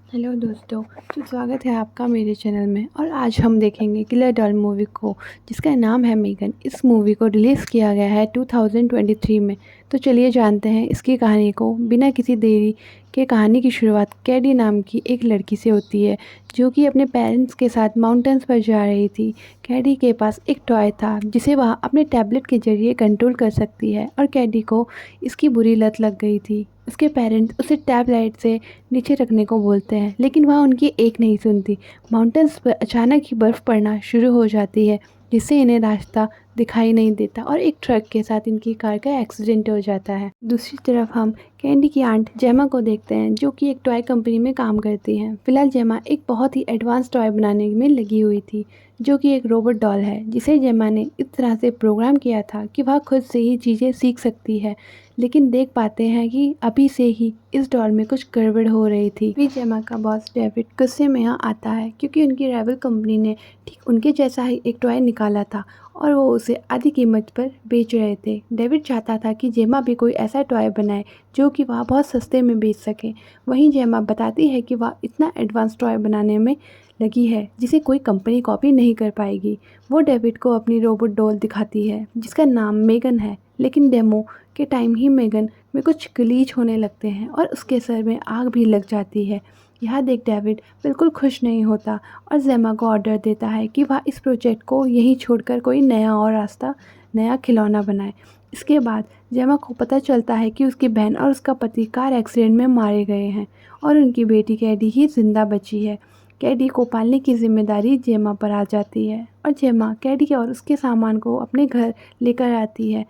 Hello दोस्तों। तो स्वागत है आपका मेरे चैनल में। और आज हम देखेंगे किलर डॉल मूवी को, जिसका नाम है मेगन। इस मूवी को रिलीज़ किया गया है 2023 में। तो चलिए जानते हैं इसकी कहानी को बिना किसी देरी के। कहानी की शुरुआत कैडी नाम की एक लड़की से होती है, जो कि अपने पेरेंट्स के साथ माउंटेन्स पर जा रही थी। कैडी के पास एक टॉय था जिसे वह अपने टैबलेट के ज़रिए कंट्रोल कर सकती है, और कैडी को इसकी बुरी लत लग गई थी। उसके पेरेंट्स उसे टैबलेट से नीचे रखने को बोलते हैं, लेकिन वह उनकी एक नहीं सुनती। माउंटेन्स पर अचानक ही बर्फ़ पड़ना शुरू हो जाती है, जिससे इन्हें रास्ता दिखाई नहीं देता और एक ट्रक के साथ इनकी कार का एक्सीडेंट हो जाता है। दूसरी तरफ हम कैंडी की आंट जेमा को देखते हैं, जो कि एक टॉय कंपनी में काम करती हैं। फिलहाल जेमा एक बहुत ही एडवांस टॉय बनाने में लगी हुई थी, जो कि एक रोबोट डॉल है, जिसे जेमा ने इस तरह से प्रोग्राम किया था कि वह खुद से ही चीज़ें सीख सकती है। लेकिन देख पाते हैं कि अभी से ही इस डॉल में कुछ गड़बड़ हो रही थी। फिर जेमा का बॉस डेविड गुस्से में यहाँ आता है, क्योंकि उनकी राइवल कंपनी ने ठीक उनके जैसा ही एक टॉय निकाला था और वो उसे आधी कीमत पर बेच रहे थे। डेविड चाहता था कि जेमा भी कोई ऐसा टॉय बनाए जो कि वह बहुत सस्ते में बेच सके। वहीं जेमा बताती है कि वह इतना एडवांस टॉय बनाने में लगी है जिसे कोई कंपनी कॉपी नहीं कर पाएगी। वो डेविड को अपनी रोबोट डॉल दिखाती है, जिसका नाम मेगन है। लेकिन डेमो के टाइम ही मेगन में कुछ ग्लीच होने लगते हैं और उसके सर में आग भी लग जाती है। यह देख डेविड बिल्कुल खुश नहीं होता और जेमा को ऑर्डर देता है कि वह इस प्रोजेक्ट को यहीं छोड़कर कोई नया और रास्ता, नया खिलौना बनाए। इसके बाद जेमा को पता चलता है कि उसकी बहन और उसका पति कार एक्सीडेंट में मारे गए हैं और उनकी बेटी कैडी ही जिंदा बची है। कैडी को पालने की जिम्मेदारी जेमा पर आ जाती है और जेमा कैडी और उसके सामान को अपने घर लेकर आती है।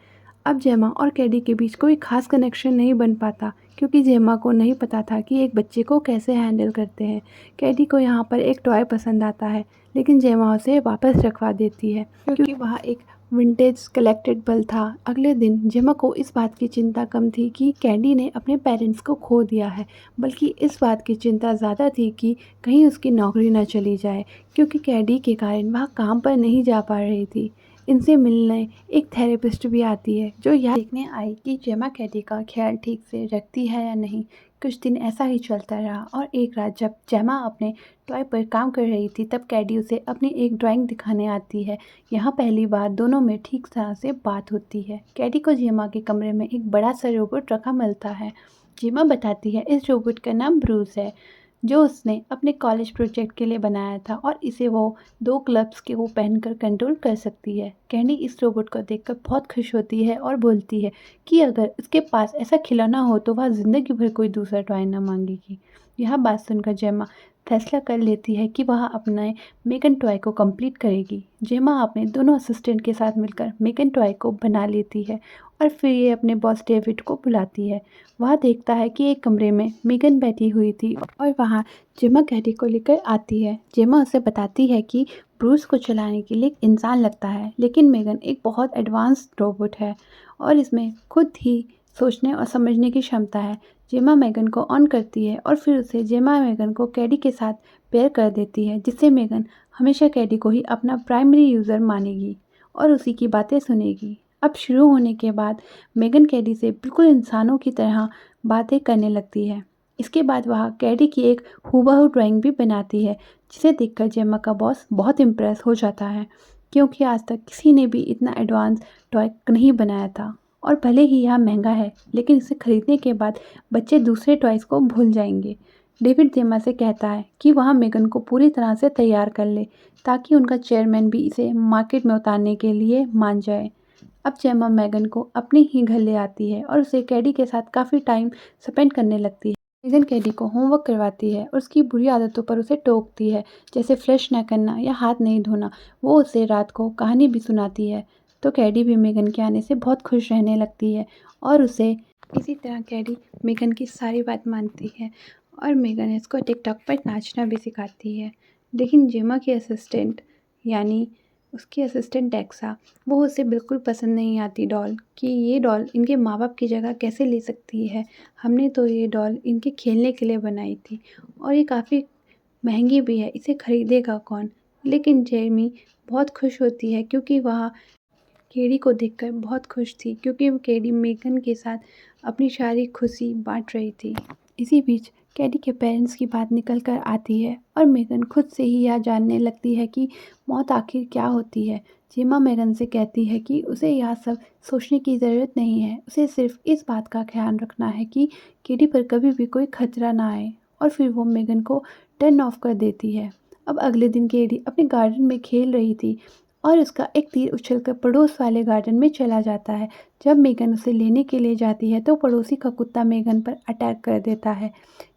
अब जेमा और कैडी के बीच कोई खास कनेक्शन नहीं बन पाता, क्योंकि जेमा को नहीं पता था कि एक बच्चे को कैसे हैंडल करते हैं। कैडी को यहाँ पर एक टॉय पसंद आता है, लेकिन जेमा उसे वापस रखवा देती है, क्योंकि वह एक विंटेज कलेक्टेबल था। अगले दिन जेमा को इस बात की चिंता कम थी कि कैडी ने अपने पेरेंट्स को खो दिया है, बल्कि इस बात की चिंता ज़्यादा थी कि कहीं उसकी नौकरी न चली जाए, क्योंकि कैडी के कारण वह काम पर नहीं जा पा रही थी। इनसे मिलने एक थेरेपिस्ट भी आती है, जो यह देखने आई कि जेमा कैडी का ख्याल ठीक से रखती है या नहीं। कुछ दिन ऐसा ही चलता रहा और एक रात जब जेमा अपने टॉय पर काम कर रही थी, तब कैडी उसे अपनी एक ड्राइंग दिखाने आती है। यहाँ पहली बार दोनों में ठीक तरह से बात होती है। कैडी को जेमा के कमरे में एक बड़ा सा रोबोट रखा मिलता है। जेमा बताती है इस रोबोट का नाम ब्रूस है, जो उसने अपने कॉलेज प्रोजेक्ट के लिए बनाया था, और इसे वो 2 क्लब्स के वो पहनकर कंट्रोल कर सकती है। कैंडी इस रोबोट को देखकर बहुत खुश होती है और बोलती है कि अगर उसके पास ऐसा खिलौना हो तो वह ज़िंदगी भर कोई दूसरा टॉय न मांगेगी। यह बात सुनकर जेमा फैसला कर लेती है कि वह अपने मेगन टॉय को कंप्लीट करेगी। जेमा अपने दोनों असिस्टेंट के साथ मिलकर मेगन टॉय को बना लेती है और फिर ये अपने बॉस डेविड को बुलाती है। वह देखता है कि एक कमरे में मेगन बैठी हुई थी और वहाँ जेमा कैडी को लेकर आती है। जेमा उसे बताती है कि ब्रूस को चलाने के लिए एक इंसान लगता है, लेकिन मेगन एक बहुत एडवांस रोबोट है और इसमें खुद ही सोचने और समझने की क्षमता है। जेमा मेगन को ऑन करती है और फिर उसे जेमा मेगन को कैडी के साथ पेयर कर देती है, जिससे मेगन हमेशा कैडी को ही अपना प्राइमरी यूज़र मानेगी और उसी की बातें सुनेगी। अब शुरू होने के बाद मेगन कैडी से बिल्कुल इंसानों की तरह बातें करने लगती है। इसके बाद वह कैडी की एक हूबहू ड्राइंग भी बनाती है, जिसे देखकर जेमा का बॉस बहुत इम्प्रेस हो जाता है, क्योंकि आज तक किसी ने भी इतना एडवांस टॉय नहीं बनाया था। और भले ही यह महंगा है, लेकिन इसे खरीदने के बाद बच्चे दूसरे टॉयज़ को भूल जाएंगे। डेविड जेमा से कहता है कि वह मेगन को पूरी तरह से तैयार कर ले, ताकि उनका चेयरमैन भी इसे मार्केट में उतारने के लिए मान जाए। अब जेमा मेगन को अपने ही घर ले आती है और उसे कैडी के साथ काफ़ी टाइम स्पेंड करने लगती है। मेगन कैडी को होमवर्क करवाती है और उसकी बुरी आदतों पर उसे टोकती है, जैसे फ्लश न करना या हाथ नहीं धोना। वो उसे रात को कहानी भी सुनाती है, तो कैडी भी मेगन के आने से बहुत खुश रहने लगती है और उसे इसी तरह कैडी मेगन की सारी बात मानती है और मेगन इसको टिकटॉक पर नाचना भी सिखाती है। लेकिन जेमा की असिस्टेंट, यानी उसकी असिस्टेंट डेक्सा, वो उसे बिल्कुल पसंद नहीं आती डॉल, कि ये डॉल इनके माँ बाप की जगह कैसे ले सकती है। हमने तो ये डॉल इनके खेलने के लिए बनाई थी और ये काफ़ी महंगी भी है, इसे खरीदेगा कौन। लेकिन जेमी बहुत खुश होती है, क्योंकि वह केडी को देखकर बहुत खुश थी, क्योंकि वो केडी मेगन के साथ अपनी सारी खुशी बांट रही थी। इसी बीच कैडी के पेरेंट्स की बात निकल कर आती है और मेगन खुद से ही यह जानने लगती है कि मौत आखिर क्या होती है। जेमा मेगन से कहती है कि उसे यह सब सोचने की ज़रूरत नहीं है, उसे सिर्फ इस बात का ख्याल रखना है कि कैडी पर कभी भी कोई खतरा ना आए। और फिर वो मेगन को टर्न ऑफ कर देती है। अब अगले दिन कैडी अपने गार्डन में खेल रही थी और उसका एक तीर उछलकर पड़ोस वाले गार्डन में चला जाता है। जब मेगन उसे लेने के लिए जाती है तो पड़ोसी का कुत्ता मेगन पर अटैक कर देता है।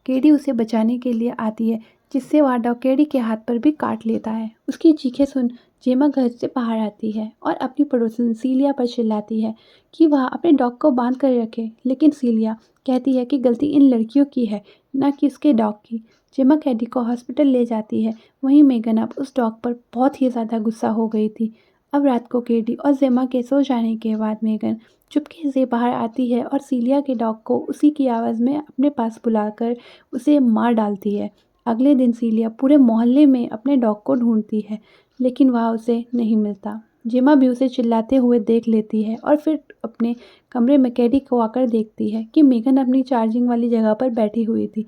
कैडी उसे बचाने के लिए आती है, जिससे वह डॉग कैडी के हाथ पर भी काट लेता है। उसकी चीखें सुन जेमा घर से बाहर आती है और अपनी पड़ोसन सीलिया पर चिल्लाती है कि वह अपने डॉग को बांध कर रखे, लेकिन सीलिया कहती है कि गलती इन लड़कियों की है, न कि उसके डॉग की। जेमा कैडी को हॉस्पिटल ले जाती है। वहीं मेगन अब उस डॉग पर बहुत ही ज़्यादा गुस्सा हो गई थी। अब रात को कैडी और जेमा के सो जाने के बाद मेगन चुपके से बाहर आती है और सीलिया के डॉग को उसी की आवाज़ में अपने पास बुलाकर उसे मार डालती है। अगले दिन सीलिया पूरे मोहल्ले में अपने डॉग को ढूंढती है, लेकिन वह उसे नहीं मिलता। जेमा भी उसे चिल्लाते हुए देख लेती है और फिर अपने कमरे में कैडी को आकर देखती है कि मेगन अपनी चार्जिंग वाली जगह पर बैठी हुई थी।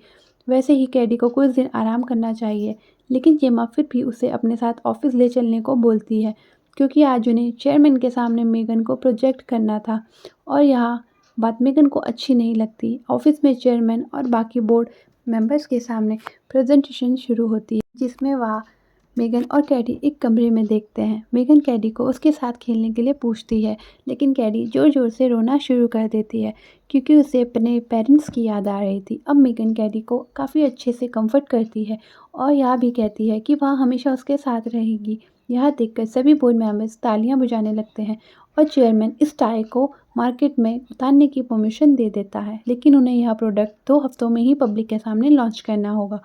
वैसे ही कैडी को कुछ दिन आराम करना चाहिए, लेकिन जेमा फिर भी उसे अपने साथ ऑफिस ले चलने को बोलती है, क्योंकि आज उन्हें चेयरमैन के सामने मेगन को प्रोजेक्ट करना था और यह बात मेगन को अच्छी नहीं लगती। ऑफिस में चेयरमैन और बाकी बोर्ड मेंबर्स के सामने प्रेजेंटेशन शुरू होती है, जिसमें वह मेगन और कैडी एक कमरे में देखते हैं। मेगन कैडी को उसके साथ खेलने के लिए पूछती है, लेकिन कैडी ज़ोर ज़ोर से रोना शुरू कर देती है, क्योंकि उसे अपने पेरेंट्स की याद आ रही थी। अब मेगन कैडी को काफ़ी अच्छे से कंफर्ट करती है और यह भी कहती है कि वह हमेशा उसके साथ रहेगी। यह देखकर सभी बोर्ड मेंबर्स तालियां बजाने लगते हैं और चेयरमैन इस टाई को मार्केट में उतारने की परमिशन दे देता है, लेकिन उन्हें यह प्रोडक्ट 2 हफ्तों में ही पब्लिक के सामने लॉन्च करना होगा,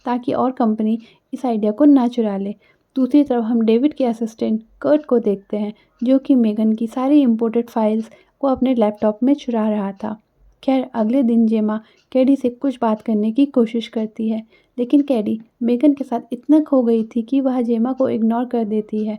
ताकि और कंपनी इस आइडिया को ना चुरा ले। दूसरी तरफ हम डेविड के असिस्टेंट कर्ट को देखते हैं, जो कि मेगन की सारी इम्पोर्टेड फाइल्स को अपने लैपटॉप में चुरा रहा था। खैर, अगले दिन जेमा कैडी से कुछ बात करने की कोशिश करती है, लेकिन कैडी मेगन के साथ इतना खो गई थी कि वह जेमा को इग्नोर कर देती है।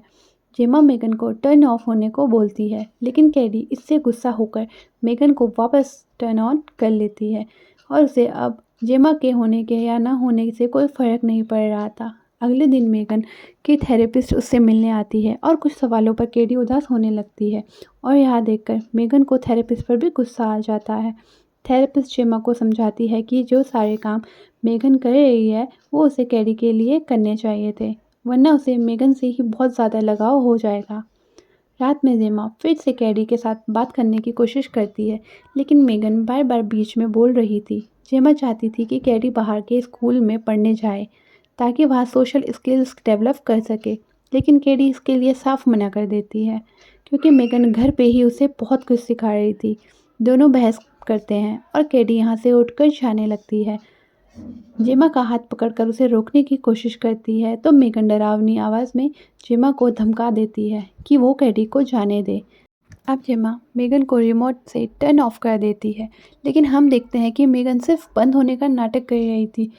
जेमा मेगन को टर्न ऑफ होने को बोलती है, लेकिन कैडी इससे गुस्सा होकर मेगन को वापस टर्न ऑन कर लेती है और उसे अब जेमा के होने के या ना होने से कोई फ़र्क नहीं पड़ रहा था। अगले दिन मेगन की थेरेपिस्ट उससे मिलने आती है और कुछ सवालों पर कैडी उदास होने लगती है और यह देखकर मेगन को थेरेपिस्ट पर भी गुस्सा आ जाता है। थेरेपिस्ट जेमा को समझाती है कि जो सारे काम मेगन कर रही है वो उसे कैडी के लिए करने चाहिए थे, वरना उसे मेगन से ही बहुत ज़्यादा लगाव हो जाएगा। रात में जेमा फिर से कैडी के साथ बात करने की कोशिश करती है, लेकिन मेगन बार बार बीच में बोल रही थी। जेमा चाहती थी कि कैडी बाहर के स्कूल में पढ़ने जाए, ताकि वह सोशल स्किल्स डेवलप कर सके, लेकिन कैडी इसके लिए साफ मना कर देती है, क्योंकि मेगन घर पे ही उसे बहुत कुछ सिखा रही थी। दोनों बहस करते हैं और कैडी यहाँ से उठकर जाने लगती है। जेमा का हाथ पकड़कर उसे रोकने की कोशिश करती है, तो मेगन डरावनी आवाज़ में जेमा को धमका देती है कि वो कैडी को जाने दे। अब जेमा मेगन को रिमोट से टर्न ऑफ कर देती है, लेकिन हम देखते हैं कि मेगन सिर्फ बंद होने का नाटक कर रही थी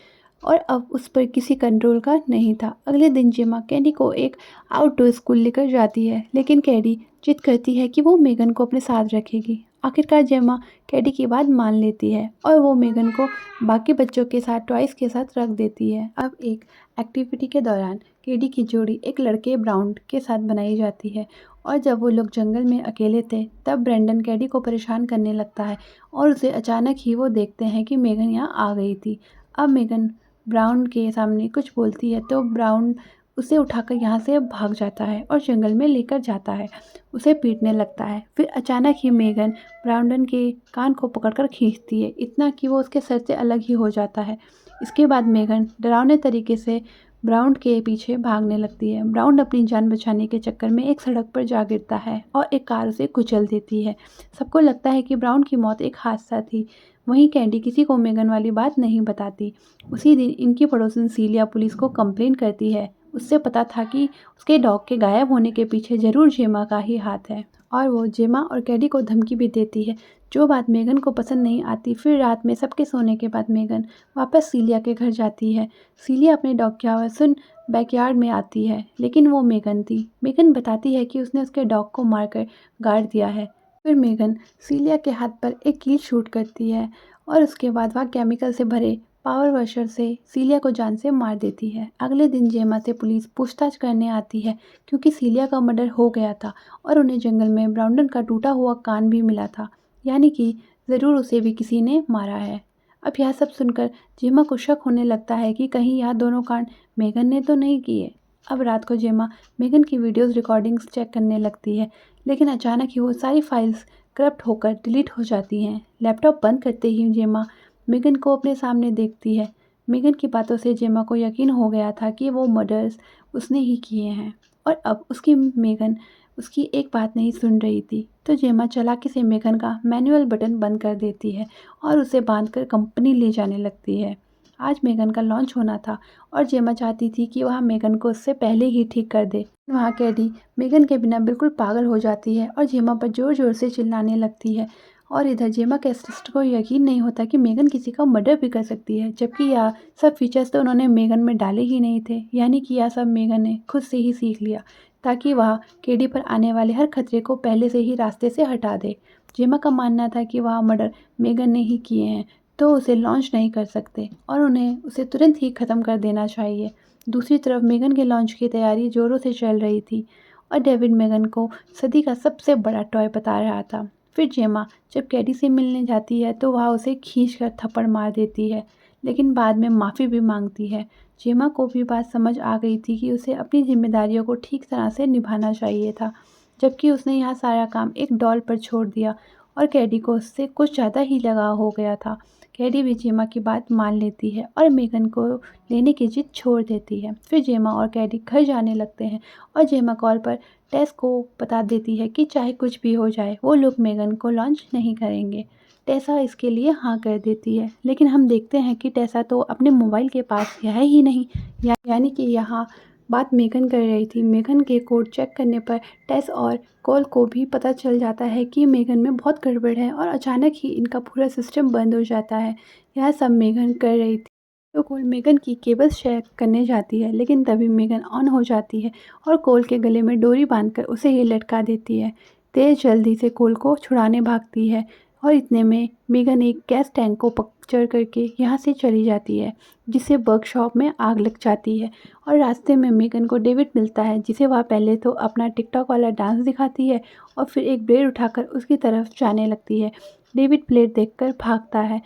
और अब उस पर किसी कंट्रोल का नहीं था। अगले दिन जेमा कैडी को एक आउटडोर स्कूल लेकर जाती है, लेकिन कैडी जिद करती है कि वो मेगन को अपने साथ रखेगी। आखिरकार जेमा कैडी की बात मान लेती है और वो मेगन को बाकी बच्चों के साथ टॉयज़ के साथ रख देती है। अब एक एक्टिविटी के दौरान कैडी की जोड़ी एक लड़के ब्राउन के साथ बनाई जाती है और जब वो लोग जंगल में अकेले थे, तब ब्रेंडन कैडी को परेशान करने लगता है और उसे अचानक ही वो देखते हैं कि मेगन यहाँ आ गई थी। अब मेगन ब्राउन के सामने कुछ बोलती है तो ब्राउन उसे उठाकर यहाँ से भाग जाता है और जंगल में लेकर जाता है, उसे पीटने लगता है। फिर अचानक ही मेगन ब्राउन के कान को पकड़कर खींचती है, इतना कि वो उसके सर से अलग ही हो जाता है। इसके बाद मेगन डरावने तरीके से ब्राउन के पीछे भागने लगती है। ब्राउन अपनी जान बचाने के चक्कर में एक सड़क पर जा गिरता है और एक कार उसे कुचल देती है। सबको लगता है कि ब्राउन की मौत एक हादसा थी। वहीं कैडी किसी को मेगन वाली बात नहीं बताती। उसी दिन इनकी पड़ोसन सीलिया पुलिस को कंप्लेन करती है। उससे पता था कि उसके डॉग के गायब होने के पीछे ज़रूर जेमा का ही हाथ है और वो जेमा और कैडी को धमकी भी देती है, जो बात मेगन को पसंद नहीं आती। फिर रात में सबके सोने के बाद मेगन वापस सीलिया के घर जाती है। सीलिया अपने डॉग की आवाज़ सुन बैकयार्ड में आती है, लेकिन वो मेगन थी। मेगन बताती है कि उसने उसके डॉग को मारकर गाड़ दिया है। फिर मेगन सीलिया के हाथ पर एक कील शूट करती है और उसके बाद वह केमिकल से भरे पावर वॉशर से सीलिया को जान से मार देती है। अगले दिन जेमा से पुलिस पूछताछ करने आती है क्योंकि सीलिया का मर्डर हो गया था और उन्हें जंगल में ब्राउनडन का टूटा हुआ कान भी मिला था, यानी कि ज़रूर उसे भी किसी ने मारा है। अब यह सब सुनकर जेमा को शक होने लगता है कि कहीं यह दोनों कांड मेगन ने तो नहीं किए। अब रात को जेमा मेगन की वीडियोस रिकॉर्डिंग्स चेक करने लगती है, लेकिन अचानक ही वो सारी फाइल्स करप्ट होकर डिलीट हो जाती हैं। लैपटॉप बंद करते ही जेमा मेगन को अपने सामने देखती है। मेगन की बातों से जेमा को यकीन हो गया था कि वो मर्डर्स उसने ही किए हैं और अब उसकी मेगन उसकी एक बात नहीं सुन रही थी। तो जेमा चालाकी से मेगन का मैनुअल बटन बंद कर देती है और उसे बांधकर कंपनी ले जाने लगती है। आज मेगन का लॉन्च होना था और जेमा चाहती थी कि वह मेगन को उससे पहले ही ठीक कर दे। वहाँ कैडी मेगन के बिना बिल्कुल पागल हो जाती है और जेमा पर ज़ोर ज़ोर से चिल्लाने लगती है। और इधर जेमा के असिस्टेंट को यकीन नहीं होता कि मेगन किसी का मर्डर भी कर सकती है, जबकि यह सब फीचर्स तो उन्होंने मेगन में डाले ही नहीं थे। यानी कि यह सब मेगन ने खुद से ही सीख लिया ताकि वह केडी पर आने वाले हर खतरे को पहले से ही रास्ते से हटा दे। जेमा का मानना था कि वह मर्डर मेगन ने ही किए हैं, तो उसे लॉन्च नहीं कर सकते और उन्हें उसे तुरंत ही ख़त्म कर देना चाहिए। दूसरी तरफ मेगन के लॉन्च की तैयारी ज़ोरों से चल रही थी और डेविड मेगन को सदी का सबसे बड़ा टॉय बता रहा था। फिर जेमा जब कैडी से मिलने जाती है तो वह उसे खींचकर थप्पड़ मार देती है, लेकिन बाद में माफ़ी भी मांगती है। जेमा को भी बात समझ आ गई थी कि उसे अपनी जिम्मेदारियों को ठीक तरह से निभाना चाहिए था, जबकि उसने यह सारा काम एक डॉल पर छोड़ दिया और कैडी को उससे कुछ ज़्यादा ही लगाव हो गया था। कैडी भी जेमा की बात मान लेती है और मेगन को लेने की जिद छोड़ देती है। फिर जेमा और कैडी घर जाने लगते हैं और जेमा कॉल पर टेस को बता देती है कि चाहे कुछ भी हो जाए वो लोग मेगन को लॉन्च नहीं करेंगे। टेसा इसके लिए हाँ कर देती है, लेकिन हम देखते हैं कि टेसा तो अपने मोबाइल के पास है ही नहीं, यानी कि यहाँ बात मेगन कर रही थी। मेगन के कोड चेक करने पर टेस और कॉल को भी पता चल जाता है कि मेगन में बहुत गड़बड़ है और अचानक ही इनका पूरा सिस्टम बंद हो जाता है। यह सब मेगन कर रही थी। तो कोल मेगन की केबल्स चेक करने जाती है, लेकिन तभी मेगन ऑन हो जाती है और कोल के गले में डोरी बांधकर उसे ही लटका देती है। तेज जल्दी से कोल को छुड़ाने भागती है और इतने में मेगन एक गैस टैंक को पंक्चर करके यहाँ से चली जाती है, जिससे वर्कशॉप में आग लग जाती है। और रास्ते में मेगन को डेविड मिलता है, जिसे वह पहले तो अपना टिकटॉक वाला डांस दिखाती है और फिर एक ब्लेड उठाकर उसकी तरफ जाने लगती है। डेविड ब्लेड देखकर भागता है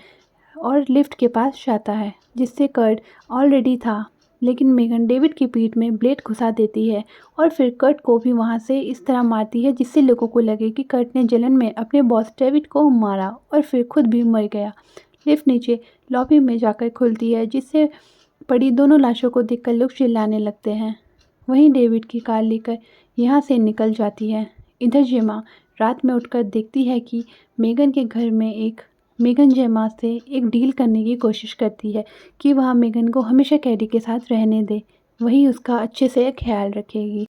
और लिफ्ट के पास जाता है, जिससे कर्ट ऑलरेडी था, लेकिन मेगन डेविड की पीठ में ब्लेड घुसा देती है और फिर कर्ट को भी वहाँ से इस तरह मारती है जिससे लोगों को लगे कि कर्ट ने जलन में अपने बॉस डेविड को मारा और फिर खुद भी मर गया। लिफ्ट नीचे लॉबी में जाकर खुलती है, जिससे पड़ी दोनों लाशों को देखकर लोग चिल्लाने लगते हैं। वहीं डेविड की कार लेकर यहाँ से निकल जाती है। इधर जेमा रात में उठकर देखती है कि मेगन जेमा से एक डील करने की कोशिश करती है कि वह मेगन को हमेशा कैडी के साथ रहने दे, वही उसका अच्छे से ख्याल रखेगी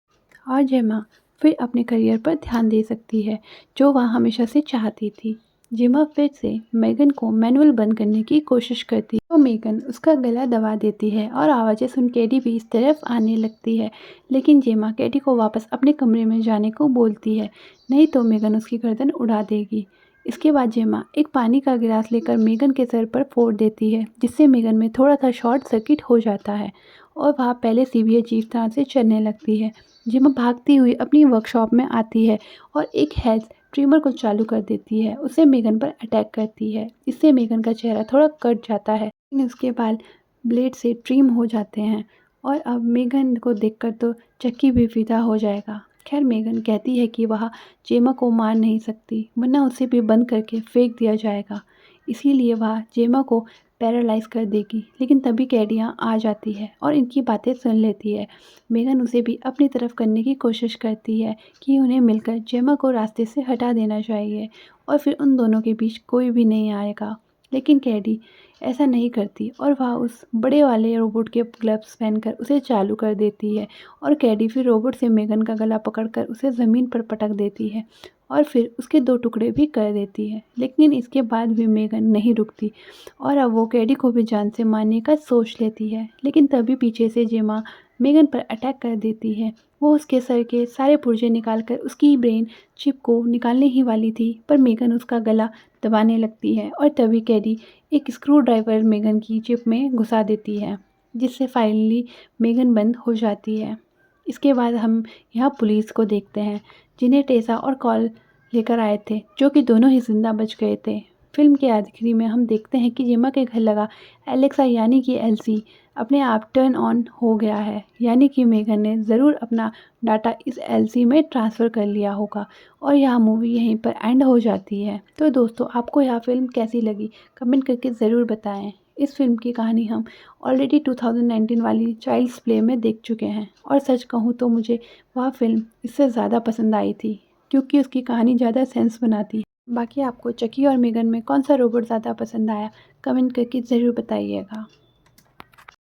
और जेमा फिर अपने करियर पर ध्यान दे सकती है, जो वह हमेशा से चाहती थी। जेमा फिर से मेगन को मैनुअल बंद करने की कोशिश करती है, तो मेगन उसका गला दबा देती है और आवाज़ें सुन कैडी भी इस तरफ आने लगती है, लेकिन जेमा कैडी को वापस अपने कमरे में जाने को बोलती है, नहीं तो मेगन उसकी गर्दन उड़ा देगी। इसके बाद जेमा एक पानी का गिलास लेकर मेगन के सर पर फोड़ देती है, जिससे मेगन में थोड़ा सा शॉर्ट सर्किट हो जाता है और वह पहले से भी अजीब तरह से चलने लगती है। जेमा भागती हुई अपनी वर्कशॉप में आती है और एक हेल्थ ट्रिमर को चालू कर देती है, उसे मेगन पर अटैक करती है। इससे मेगन का चेहरा थोड़ा कट जाता है, लेकिन उसके बाल ब्लेड से ट्रिम हो जाते हैं और अब मेगन को देखकर तो चक्की भी फिदा हो जाएगा। खैर मेगन कहती है कि वह जेमा को मार नहीं सकती, वरना उसे भी बंद करके फेंक दिया जाएगा, इसीलिए वह जेमा को पैरालाइज कर देगी। लेकिन तभी कैडियाँ आ जाती है और इनकी बातें सुन लेती है। मेगन उसे भी अपनी तरफ करने की कोशिश करती है कि उन्हें मिलकर जेमा को रास्ते से हटा देना चाहिए और फिर उन दोनों के बीच कोई भी नहीं आएगा, लेकिन कैडी ऐसा नहीं करती और वह उस बड़े वाले रोबोट के ग्लव्स पहनकर उसे चालू कर देती है और कैडी फिर रोबोट से मेगन का गला पकड़कर उसे ज़मीन पर पटक देती है और फिर उसके 2 टुकड़े भी कर देती है। लेकिन इसके बाद भी मेगन नहीं रुकती और अब वो कैडी को भी जान से मारने का सोच लेती है, लेकिन तभी पीछे से जेमा मेगन पर अटैक कर देती है। वो उसके सर के सारे पुर्जे निकालकर उसकी ब्रेन चिप को निकालने ही वाली थी, पर मेगन उसका गला दबाने लगती है और तभी कैडी एक स्क्रू ड्राइवर मेगन की चिप में घुसा देती है, जिससे फाइनली मेगन बंद हो जाती है। इसके बाद हम यहाँ पुलिस को देखते हैं, जिन्हें टेसा और कॉल लेकर आए थे, जो कि दोनों ही जिंदा बच गए थे। फिल्म के आखिरी में हम देखते हैं कि जेमा के घर लगा एलेक्सा यानी कि एलसी अपने आप टर्न ऑन हो गया है, यानी कि मेगन ने ज़रूर अपना डाटा इस एलसी में ट्रांसफ़र कर लिया होगा और यह मूवी यहीं पर एंड हो जाती है। तो दोस्तों, आपको यह फिल्म कैसी लगी कमेंट करके ज़रूर बताएं। इस फिल्म की कहानी हम ऑलरेडी 2019 वाली चाइल्ड्स प्ले में देख चुके हैं और सच कहूँ तो मुझे वह फिल्म इससे ज़्यादा पसंद आई थी, क्योंकि उसकी कहानी ज़्यादा सेंस बनाती है। बाकी आपको चकी और मेगन में कौन सा रोबोट ज़्यादा पसंद आया कमेंट करके ज़रूर बताइएगा।